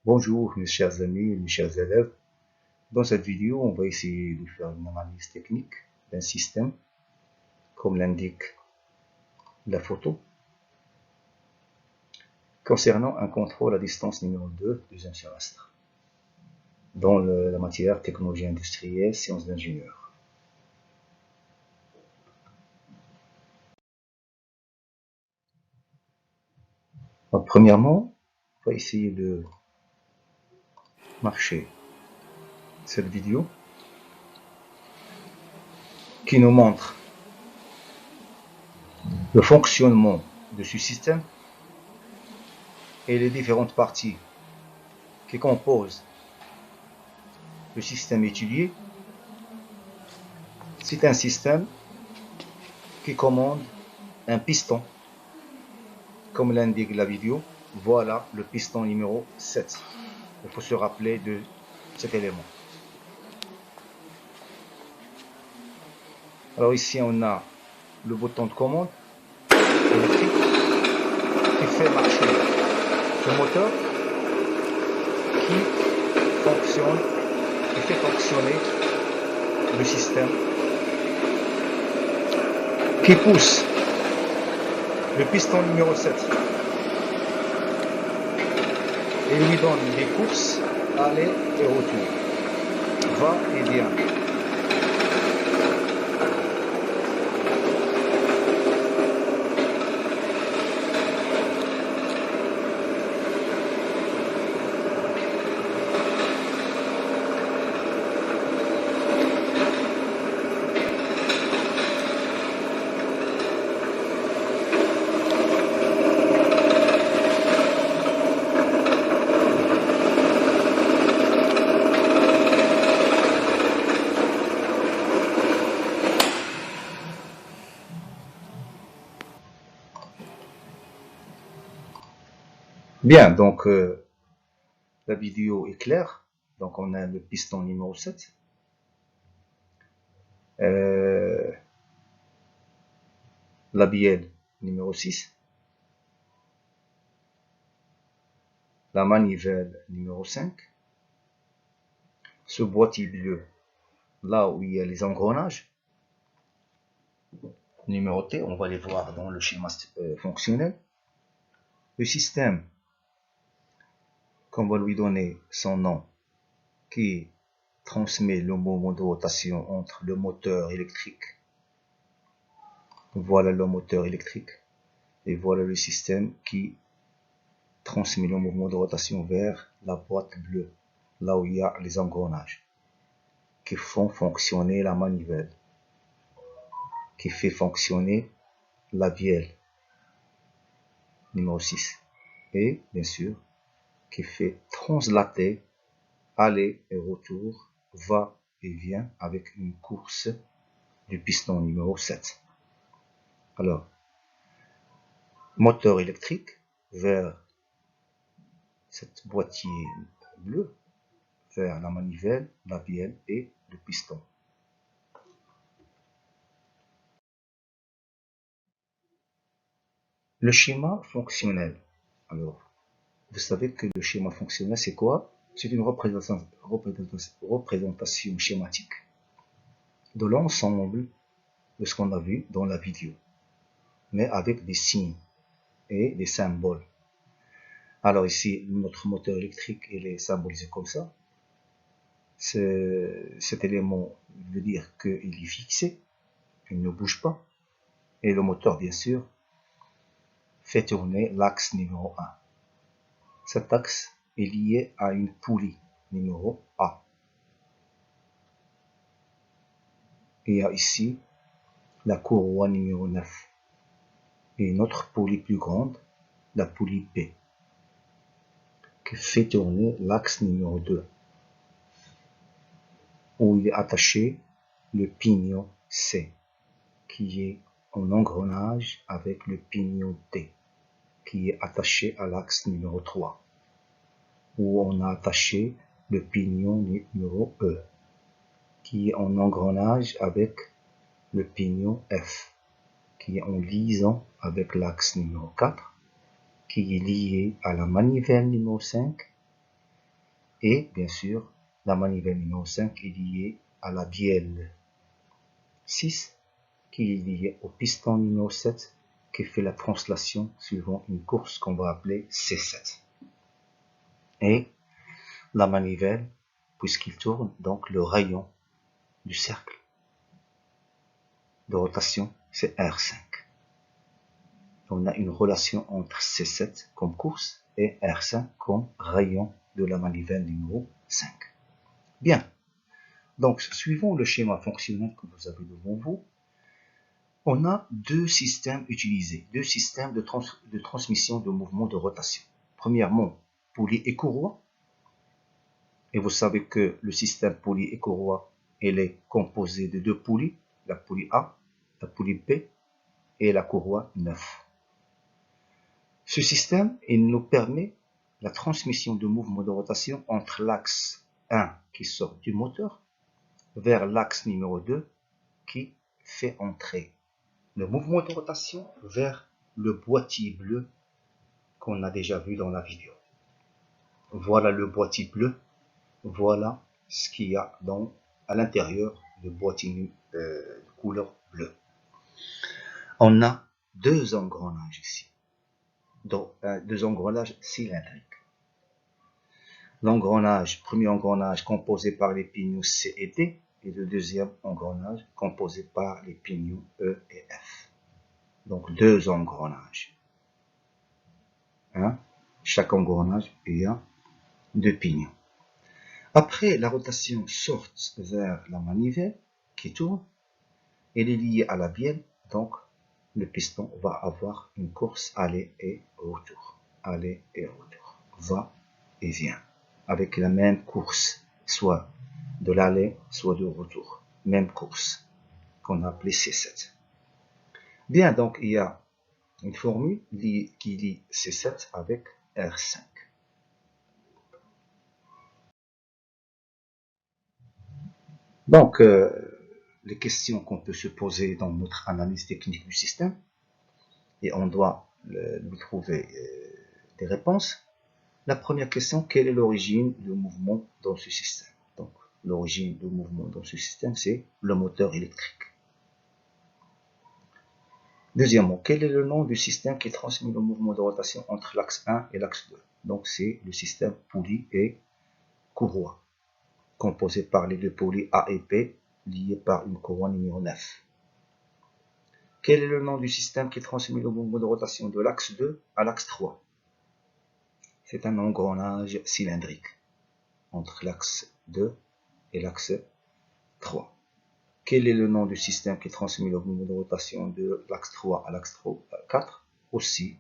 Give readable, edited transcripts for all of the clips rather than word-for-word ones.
Bonjour mes chers amis, mes chers élèves. Dans cette vidéo, on va essayer de faire une analyse technique d'un système, comme l'indique la photo, concernant un contrôle à distance numéro 2, deuxième semestre, dans la matière technologie industrielle, sciences d'ingénieur. Donc, premièrement, on va essayer de marcher cette vidéo qui nous montre le fonctionnement de ce système et les différentes parties qui composent le système étudié. C'est un système qui commande un piston, comme l'indique la vidéo. Voilà le piston numéro 7. Il faut se rappeler de cet élément. Alors ici on a le bouton de commande électrique qui fait marcher ce moteur qui fait fonctionner le système, qui pousse le piston numéro 7 et lui donne des courses aller et retour, va et vient. Bien, donc la vidéo est claire. Donc on a le piston numéro 7. La bielle numéro 6. La manivelle numéro 5. Ce boîtier bleu, là où il y a les engrenages numérotés, on va les voir dans le schéma fonctionnel. Le système, qu'on va lui donner son nom, qui transmet le mouvement de rotation entre le moteur électrique. Voilà le moteur électrique. Et voilà le système qui transmet le mouvement de rotation vers la boîte bleue, là où il y a les engrenages, qui font fonctionner la manivelle, qui fait fonctionner la bielle numéro 6. Et bien sûr, qui fait translater, aller et retour, va et vient avec une course du piston numéro 7. Alors, moteur électrique vers cette boîtier bleu, vers la manivelle, la bielle et le piston. Le schéma fonctionnel. Alors, vous savez que le schéma fonctionnel, c'est quoi? C'est une représentation schématique de l'ensemble de ce qu'on a vu dans la vidéo, mais avec des signes et des symboles. Alors ici, notre moteur électrique, il est symbolisé comme ça. Cet élément veut dire qu'il est fixé, il ne bouge pas. Et le moteur, bien sûr, fait tourner l'axe numéro 1. Cet axe est lié à une poulie numéro A. Il y a ici la courroie numéro 9 et une autre poulie plus grande, la poulie B, qui fait tourner l'axe numéro 2, où il est attaché le pignon C, qui est en engrenage avec le pignon D, qui est attaché à l'axe numéro 3, où on a attaché le pignon numéro E, qui est en engrenage avec le pignon F, qui est en liaison avec l'axe numéro 4, qui est lié à la manivelle numéro 5 Et bien sûr, la manivelle numéro 5 est liée à la bielle 6 qui est liée au piston numéro 7 qui fait la translation suivant une course qu'on va appeler C7. Et la manivelle, puisqu'il tourne, donc le rayon du cercle de rotation, c'est R5. On a une relation entre C7 comme course et R5 comme rayon de la manivelle numéro 5. Bien. Donc, suivant le schéma fonctionnel que vous avez devant vous, on a deux systèmes utilisés, deux systèmes de transmission de mouvement de rotation. Premièrement, poulie et courroie. Et vous savez que le système poulie et courroie, il est composé de deux poulies, la poulie A, la poulie B et la courroie 9. Ce système, il nous permet la transmission de mouvement de rotation entre l'axe 1 qui sort du moteur vers l'axe numéro 2 qui fait entrer le mouvement de rotation vers le boîtier bleu qu'on a déjà vu dans la vidéo. Voilà le boîtier bleu, voilà ce qu'il y a à l'intérieur du boîtier de couleur bleue. On a deux engrenages ici, donc deux engrenages cylindriques. L'engrenage, premier engrenage composé par les pignons C et D, et le deuxième engrenage composé par les pignons E et F. Donc deux engrenages. Chaque engrenage, il y a deux pignons. Après, la rotation sort vers la manivelle qui tourne. Elle est liée à la bielle, donc le piston va avoir une course aller et retour. Aller et retour. Va et vient. Avec la même course, soit de l'aller, soit de retour. Même course, qu'on a appelée C7. Bien, donc il y a une formule qui lie C7 avec R5. Donc, les questions qu'on peut se poser dans notre analyse technique du système, et on doit lui trouver des réponses. La première question, quelle est l'origine du mouvement dans ce système? Donc, l'origine du mouvement dans ce système, c'est le moteur électrique. Deuxièmement, quel est le nom du système qui transmet le mouvement de rotation entre l'axe 1 et l'axe 2? Donc, c'est le système poulie et courroie, composé par les deux poulies A et B, liées par une courroie numéro 9. Quel est le nom du système qui transmet le mouvement de rotation de l'axe 2 à l'axe 3? C'est un engrenage cylindrique entre l'axe 2 et l'axe 3. Quel est le nom du système qui transmet le mouvement de rotation de l'axe 3 à l'axe 4? Aussi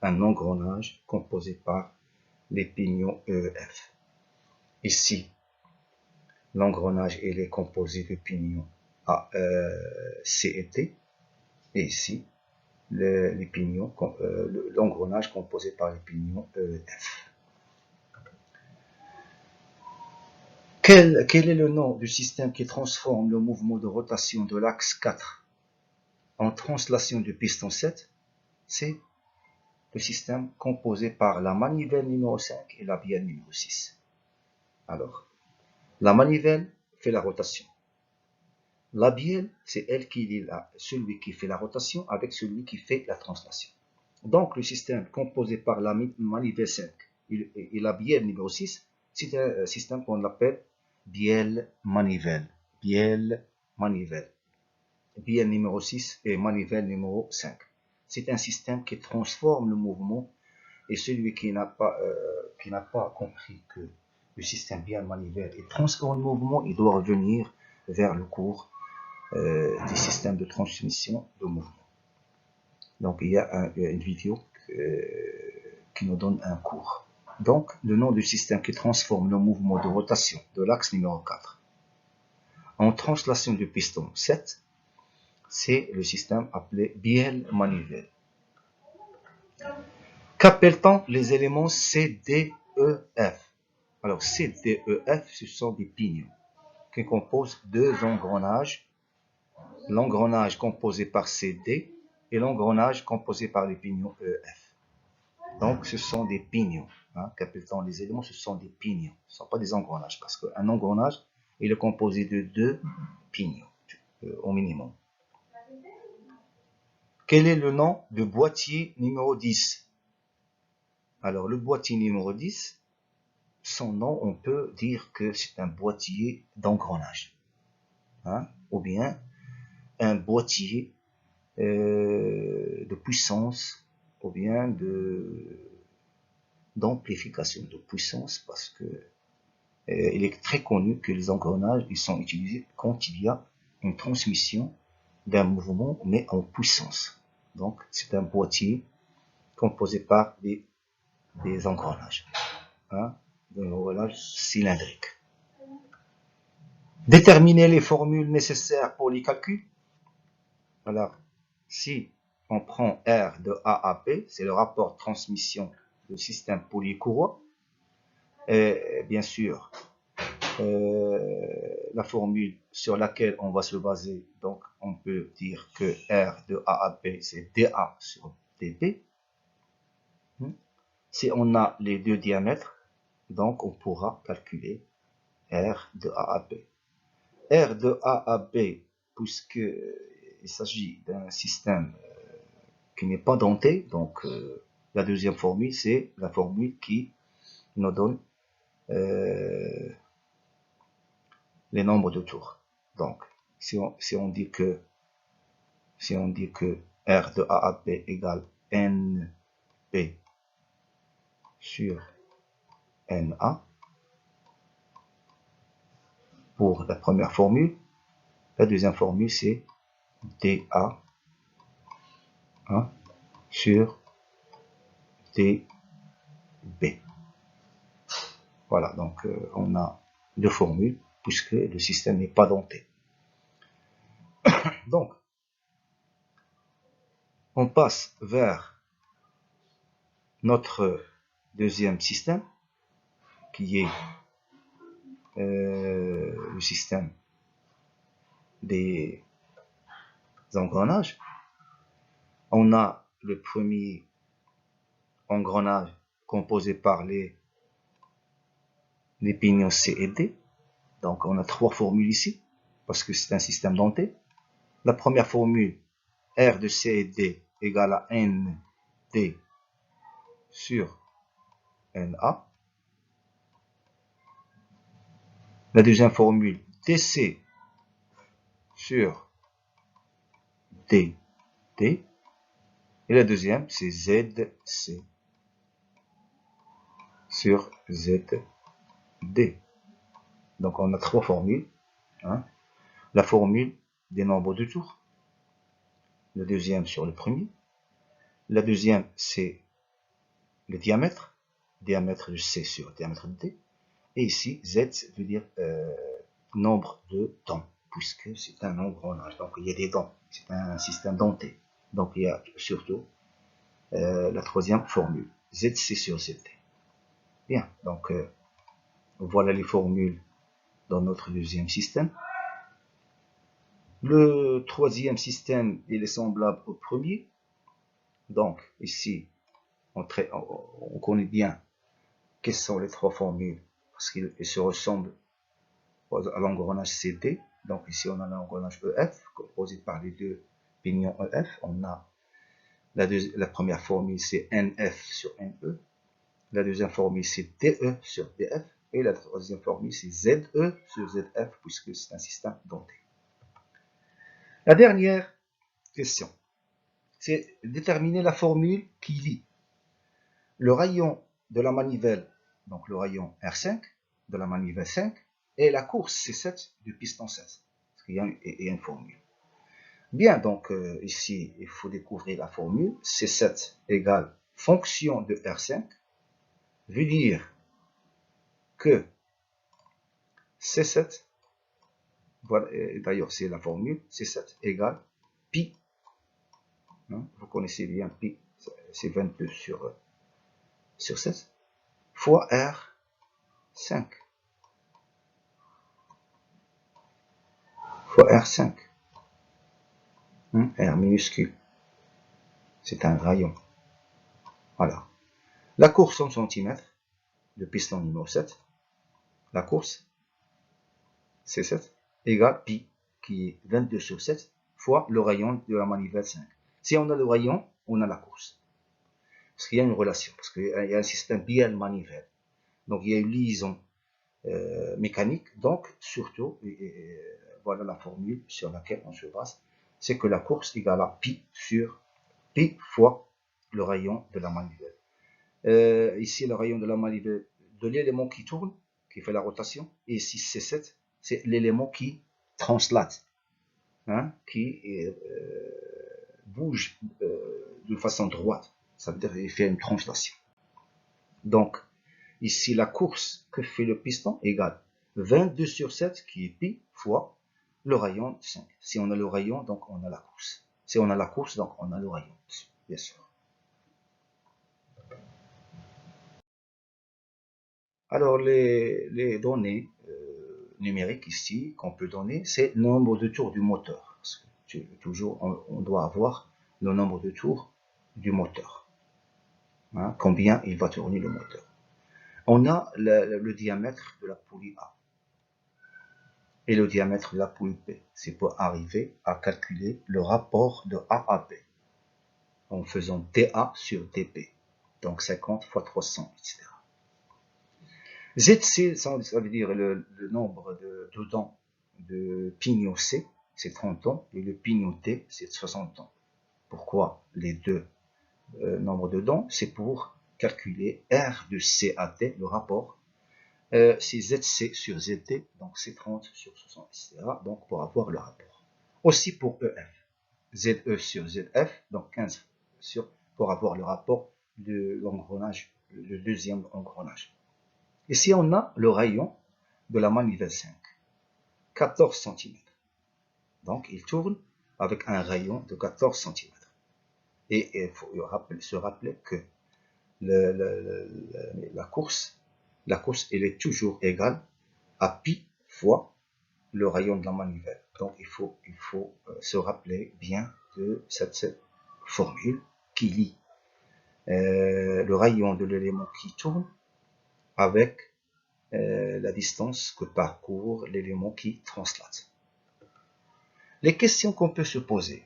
un engrenage composé par les pignons EF. Ici, l'engrenage est composé de pignons A, C et D. Et ici, l'engrenage composé par les pignons EF. Quel est le nom du système qui transforme le mouvement de rotation de l'axe 4 en translation du piston 7? C'est le système composé par la manivelle numéro 5 et la bielle numéro 6. Alors, la manivelle fait la rotation. La bielle, c'est elle qui lie celui qui fait la rotation avec celui qui fait la translation. Donc, le système composé par la manivelle 5 et la bielle numéro 6, c'est un système qu'on appelle bielle-manivelle. Bielle-manivelle. Bielle numéro 6 et manivelle numéro 5. C'est un système qui transforme le mouvement et celui qui n'a pas compris que le système bielle-manivelle transforme le mouvement, il doit revenir vers le cours des systèmes de transmission de mouvement. Donc, il y a une vidéo qui nous donne un cours. Donc, le nom du système qui transforme le mouvement de rotation de l'axe numéro 4 en translation du piston 7, c'est le système appelé bielle-manivelle. Qu'appelle-t-on les éléments C, D, E, F? Alors, C, D, E, F, ce sont des pignons qui composent deux engrenages. L'engrenage composé par CD et l'engrenage composé par les pignons EF. Donc, ce sont des pignons. Hein, qu'appelle-t-on les éléments? Ce sont des pignons, ce ne sont pas des engrenages, parce qu'un engrenage, il est composé de 2 pignons, au minimum. Quel est le nom de boîtier numéro 10? Alors, le boîtier numéro 10, son nom, on peut dire que c'est un boîtier d'engrenage. Hein, ou bien un boîtier de puissance, ou bien d'amplification de puissance, parce que il est très connu que les engrenages ils sont utilisés quand il y a une transmission d'un mouvement, mais en puissance. Donc, c'est un boîtier composé par des engrenages, hein, des engrenages cylindriques. Déterminer les formules nécessaires pour les calculs. Alors, si on prend R de A à P, c'est le rapport de transmission du système polycourroie. Et bien sûr, la formule sur laquelle on va se baser, donc on peut dire que R de A à P, c'est dA sur dP. Si on a les deux diamètres, donc on pourra calculer R de A à P. R de A à B, puisqu'il s'agit d'un système qui n'est pas denté, donc la deuxième formule, c'est la formule qui nous donne les nombres de tours. Donc, si on dit que R de A à B égale NP sur NA, pour la première formule, la deuxième formule, c'est DA, hein, sur DB. Voilà, donc on a deux formules, puisque le système n'est pas denté. Donc, on passe vers notre deuxième système, qui est le système des engrenages. On a le premier engrenage composé par les pignons C et D. Donc on a trois formules ici, parce que c'est un système denté. La première formule, R de C et D égale à ND sur NA. La deuxième formule, DC sur DD. Et la deuxième, c'est ZC sur ZD. Donc on a trois formules. Hein. La formule des nombres de tours. La deuxième sur le premier. La deuxième, c'est le diamètre. Diamètre de C sur diamètre de D. Et ici, Z veut dire nombre de dents, puisque c'est un engrenage. Donc il y a des dents. C'est un système denté. Donc il y a surtout la troisième formule. ZC sur ZD. Bien, donc voilà les formules dans notre deuxième système. Le troisième système, il est semblable au premier. Donc, ici, on connaît bien quelles sont les trois formules, parce qu'ils se ressemblent à l'engrenage CD. Donc, ici, on a l'engrenage EF, composé par les deux pignons EF. On a la première formule, c'est NF sur NE. La deuxième formule, c'est DE sur DF. Et la troisième formule, c'est ZE sur ZF, puisque c'est un système denté. La dernière question, c'est déterminer la formule qui lie le rayon de la manivelle, donc le rayon R5 de la manivelle 5, et la course C7 du piston 16. Parce qu'il y a une formule. Bien, donc ici, il faut découvrir la formule. C7 égale fonction de R5, veut dire que C7, voilà, d'ailleurs c'est la formule, C7 égale pi, hein, vous connaissez bien pi, c'est 22 sur 16, fois R5, fois R5, hein, R minuscule, c'est un rayon, voilà. La course en centimètres, le piston numéro 7, la course, C7, égale pi, qui est 22 sur 7, fois le rayon de la manivelle 5. Si on a le rayon, on a la course. Parce qu'il y a une relation, parce qu'il y a un système bielle-manivelle. Donc il y a une liaison mécanique, donc surtout, voilà la formule sur laquelle on se base, c'est que la course égale à pi sur pi fois le rayon de la manivelle. Ici, le rayon de la manivelle de l'élément qui tourne, qui fait la rotation, et ici C7, c'est l'élément qui translate, hein, qui bouge de façon droite, ça veut dire qu'il fait une translation. Donc, ici, la course que fait le piston égale 22 sur 7, qui est pi, fois le rayon 5. Si on a le rayon, donc on a la course. Si on a la course, donc on a le rayon, bien sûr. Alors, les données numériques ici qu'on peut donner, c'est le nombre de tours du moteur. Parce que toujours, on doit avoir le nombre de tours du moteur. Hein, combien il va tourner le moteur. On a le diamètre de la poulie A et le diamètre de la poulie B. C'est pour arriver à calculer le rapport de A à B en faisant dA sur dB. Donc 50 fois 300, etc. ZC, ça veut dire le nombre de dents de pignon C, c'est 30 ans, et le pignon T, c'est 60 ans. Pourquoi les deux nombres de dents? C'est pour calculer R de C à T, le rapport. C'est ZC sur ZT, donc c'est 30 sur 60, etc. Donc pour avoir le rapport. Aussi pour EF, ZE sur ZF, donc 15 pour avoir le rapport de l'engrenage, le deuxième engrenage. Ici, on a le rayon de la manivelle 5, 14 cm. Donc, il tourne avec un rayon de 14 cm. Et il faut se rappeler que la course, elle est toujours égale à pi fois le rayon de la manivelle. Donc, il faut se rappeler bien de cette formule qui lie le rayon de l'élément qui tourne avec la distance que parcourt l'élément qui translate. Les questions qu'on peut se poser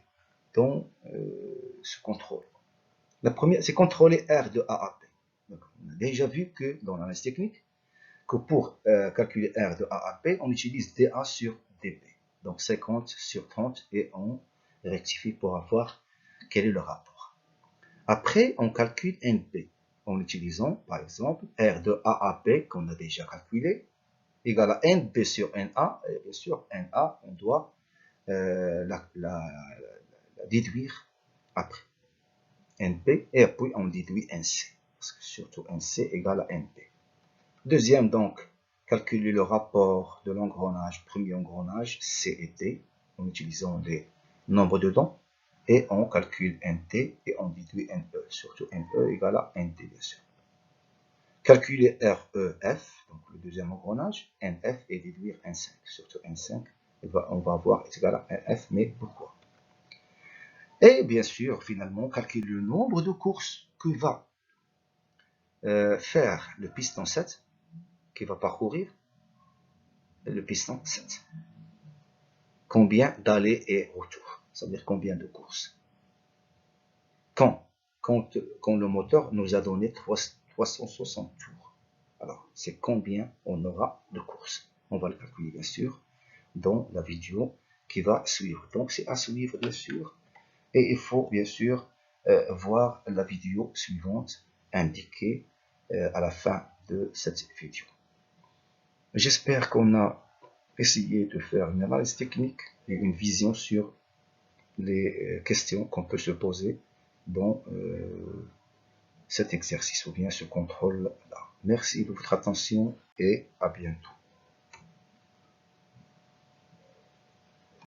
dans ce contrôle. La première, c'est contrôler R de A à B. Donc, on a déjà vu que dans l'analyse technique, que pour calculer R de A à B, on utilise dA sur dB. Donc 50 sur 30 et on rectifie pour avoir quel est le rapport. Après, on calcule NP en utilisant, par exemple, R de A à B qu'on a déjà calculé, égale à NB sur NA, et bien sûr, NA, on doit la déduire après. NP, et puis on déduit NC, parce que surtout NC égale à NP. Deuxième, donc, calculer le rapport de l'engrenage, premier engrenage, C et T, en utilisant les nombres de dents, et on calcule NT et on déduit NE, surtout NE égale à NT, bien sûr. Calculer REF, donc le deuxième engrenage, NF et déduire N5, surtout N5, on va avoir égal à NF, mais pourquoi? Et bien sûr, finalement, calculer le nombre de courses que va faire le piston 7, qui va parcourir le piston 7. Combien d'allées et retours, c'est-à-dire combien de courses. Quand le moteur nous a donné 360 tours. Alors, c'est combien on aura de courses. On va le calculer, bien sûr, dans la vidéo qui va suivre. Donc, c'est à suivre, bien sûr. Et il faut, bien sûr, voir la vidéo suivante indiquée à la fin de cette vidéo. J'espère qu'on a essayé de faire une analyse technique et une vision sur les questions qu'on peut se poser dans cet exercice ou bien ce contrôle-là. Merci de votre attention et à bientôt.